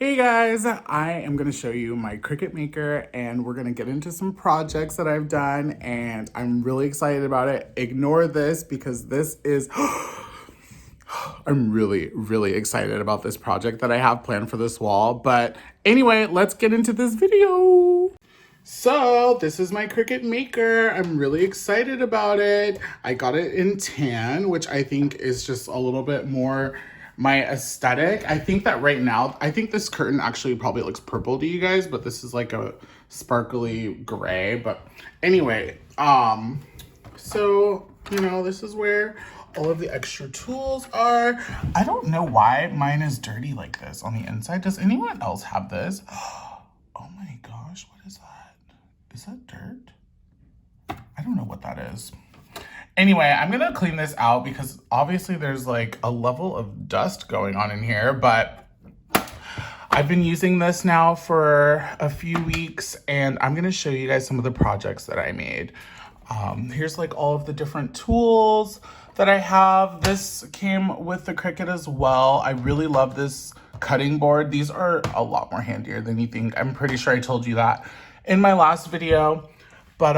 Hey guys, I am going to show you my Cricut Maker and we're going to get into some projects that I've done and I'm really excited about it. Ignore this because this is, I'm really excited about this project that I have planned for this wall. But anyway, let's get into this video. So this is my Cricut Maker. I'm really excited about it. I got it in tan, which I think is just a little bit more my aesthetic. I think that right now, I think this curtain actually probably looks purple to you guys, but this is like a sparkly gray. But anyway, so, this is where all of the extra tools are. I don't know why mine is dirty like this on the inside. Does anyone else have this? Oh my gosh, what is that? Is that dirt? I don't know what that is. Anyway, I'm gonna clean this out because obviously there's like a level of dust going on in here, but I've been using this now for a few weeks and I'm gonna show you guys some of the projects that I made. Here's like all of the different tools that I have. This came with the Cricut as well. I really love this cutting board. These are a lot more handier than you think. I'm pretty sure I told you that in my last video. But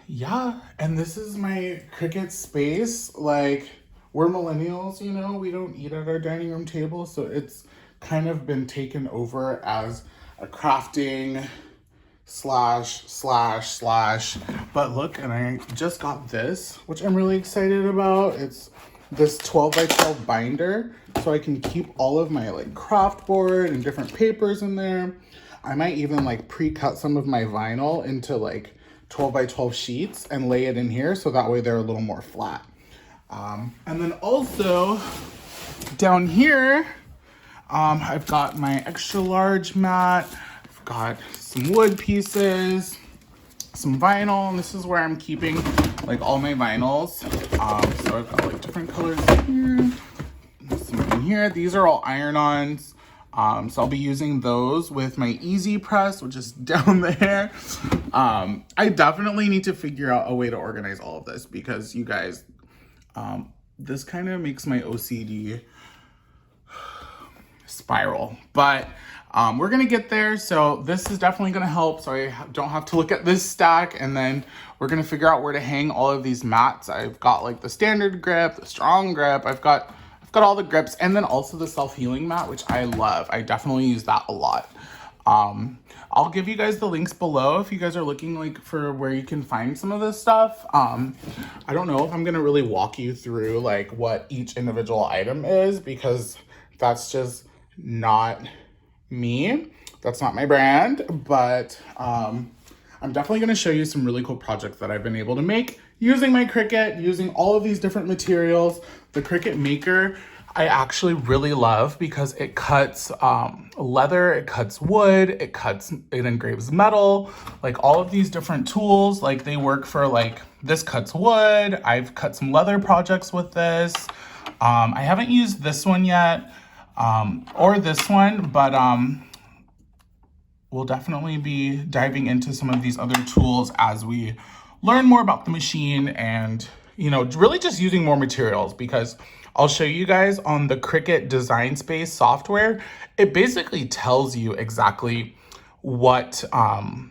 yeah, and this is my Cricut space. Like, we're millennials, we don't eat at our dining room table, so it's kind of been taken over as a crafting slash. But look, and I just got this, which I'm really excited about. It's this 12 by 12 binder, so I can keep all of my like craft board and different papers in there. I might even like pre-cut some of my vinyl into like 12 by 12 sheets and lay it in here so that way they're a little more flat. And then also down here, I've got my extra large mat. I've got some wood pieces, some vinyl, and this is where I'm keeping like all my vinyls. So I've got like different colors here, some in here. These are all iron-ons. So I'll be using those with my Easy Press, which is down there. I definitely need to figure out a way to organize all of this because you guys, this kind of makes my OCD spiral, but we're gonna get there. So this is definitely gonna help so I don't have to look at this stack, and then we're gonna figure out where to hang all of these mats. I've got like the standard grip, the strong grip, I've got all the grips, and then also the self-healing mat, which I love. I definitely use that a lot. I'll give you guys the links below if you guys are looking like for where you can find some of this stuff. I don't know if I'm gonna really walk you through like what each individual item is because that's just not me. That's not my brand, but I'm definitely gonna show you some really cool projects that I've been able to make using my Cricut, using all of these different materials. The Cricut Maker, I actually really love because it cuts leather, it cuts wood, it engraves metal, like all of these different tools, like they work for like, this cuts wood. I've cut some leather projects with this. I haven't used this one yet, or this one, but we'll definitely be diving into some of these other tools as we learn more about the machine and, really just using more materials, because I'll show you guys on the Cricut Design Space software. It basically tells you exactly what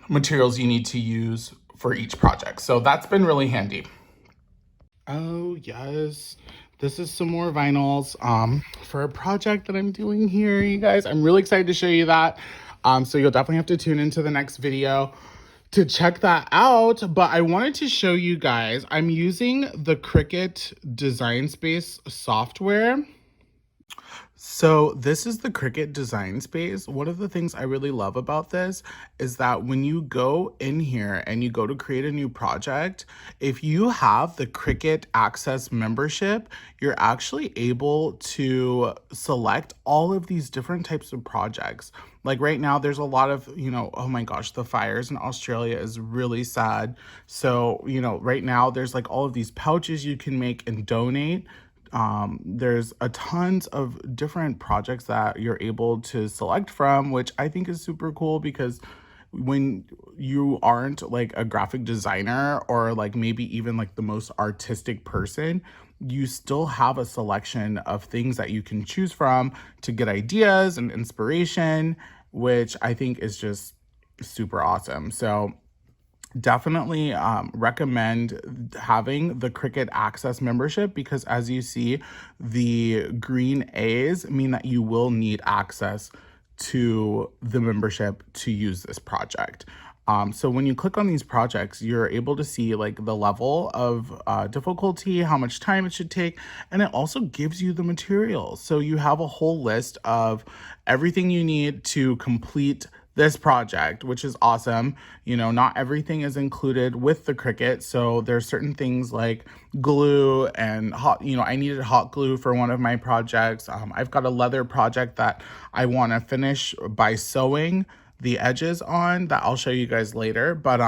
materials you need to use for each project. So that's been really handy. Oh yes, this is some more vinyls for a project that I'm doing here, you guys. I'm really excited to show you that. So you'll definitely have to tune into the next video to check that out. But I wanted to show you guys, I'm using the Cricut Design Space software. So this is the Cricut Design Space. One of the things I really love about this is that when you go in here and you go to create a new project, if you have the Cricut Access membership, you're actually able to select all of these different types of projects. Like right now, there's a lot of, oh my gosh, the fires in Australia is really sad. So, right now there's like all of these pouches you can make and donate. There's a tons of different projects that you're able to select from, which I think is super cool because when you aren't like a graphic designer or like maybe even like the most artistic person, you still have a selection of things that you can choose from to get ideas and inspiration, which I think is just super awesome. So definitely recommend having the Cricut Access membership, because as you see, the green A's mean that you will need access to the membership to use this project. So when you click on these projects, you're able to see like the level of difficulty, how much time it should take, and it also gives you the materials. So you have a whole list of everything you need to complete this project, which is awesome. You know, not everything is included with the Cricut. So there's certain things like glue and hot, I needed hot glue for one of my projects. I've got a leather project that I want to finish by sewing the edges on that I'll show you guys later. But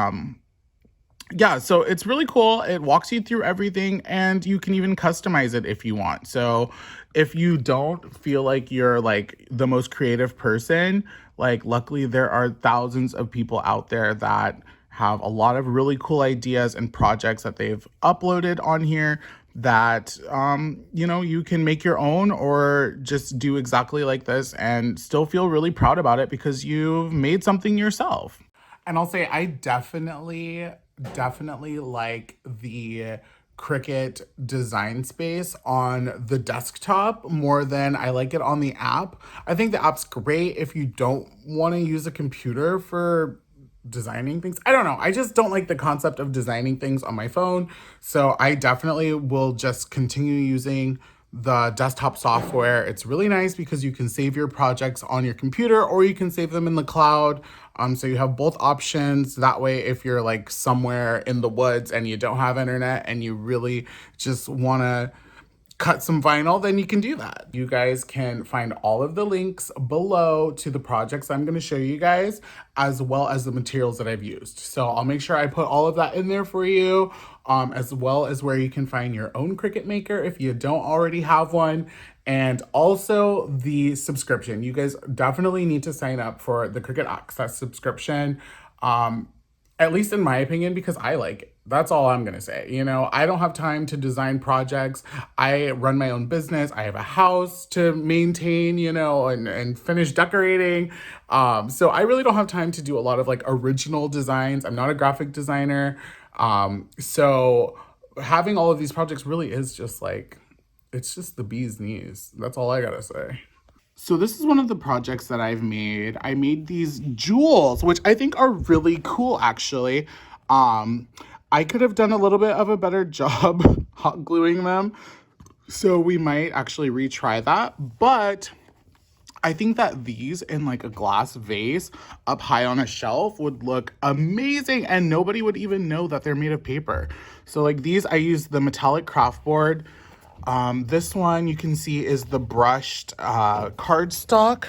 yeah, so it's really cool. It walks you through everything, and you can even customize it if you want. So if you don't feel like you're like the most creative person, like luckily there are thousands of people out there that have a lot of really cool ideas and projects that they've uploaded on here that you can make your own or just do exactly like this and still feel really proud about it because you've made something yourself. And I'll say I definitely like the Cricut design space on the desktop more than I like it on the app. I think the app's great if you don't want to use a computer for designing things. I don't know. I just don't like the concept of designing things on my phone. So I definitely will just continue using the desktop software. It's really nice because you can save your projects on your computer or you can save them in the cloud. So you have both options. That way, if you're like somewhere in the woods and you don't have internet and you really just want to cut some vinyl, then you can do that. You guys can find all of the links below to the projects I'm going to show you guys, as well as the materials that I've used. So I'll make sure I put all of that in there for you, as well as where you can find your own Cricut Maker if you don't already have one. And also the subscription. You guys definitely need to sign up for the Cricut Access subscription. At least in my opinion, because I like it. That's all I'm going to say. I don't have time to design projects. I run my own business. I have a house to maintain, and finish decorating. So I really don't have time to do a lot of like original designs. I'm not a graphic designer. So having all of these projects really is just like, it's just the bee's knees. That's all I got to say. So this is one of the projects that I've made. I made these jewels, which I think are really cool, actually. I could have done a little bit of a better job hot gluing them, so we might actually retry that. But I think that these in like a glass vase up high on a shelf would look amazing, and nobody would even know that they're made of paper. So like these, I used the metallic craft board. This one you can see is the brushed cardstock.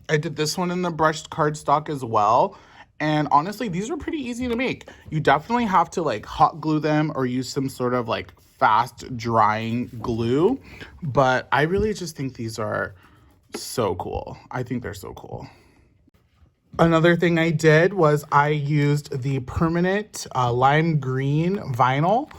I did this one in the brushed cardstock as well. And honestly, these are pretty easy to make. You definitely have to like hot glue them or use some sort of like fast drying glue. But I really just think these are so cool. I think they're so cool. Another thing I did was I used the permanent lime green vinyl,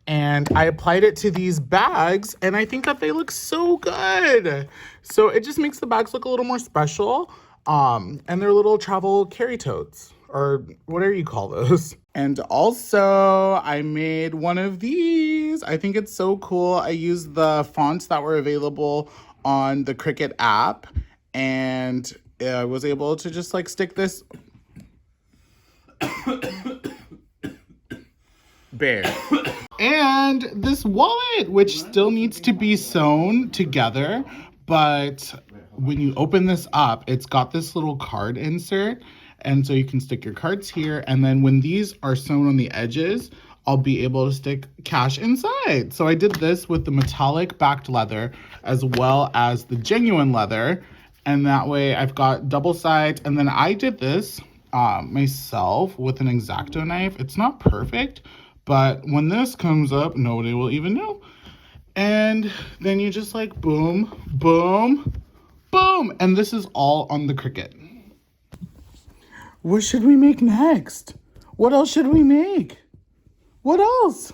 and I applied it to these bags, and I think that they look so good. So it just makes the bags look a little more special. And they're little travel carry totes, or whatever you call those. And also I made one of these. I think it's so cool. I used the fonts that were available on the Cricut app, and I was able to just like stick this bear. And this wallet, which still needs to be sewn together, but when you open this up, it's got this little card insert, and so you can stick your cards here, and then when these are sewn on the edges, I'll be able to stick cash inside. So I did this with the metallic backed leather as well as the genuine leather, and that way I've got double sides. And then I did this myself with an X-Acto knife. It's not perfect, but when this comes up, nobody will even know. And then you just like boom, boom, boom. And this is all on the Cricut. What should we make next? What else should we make? What else?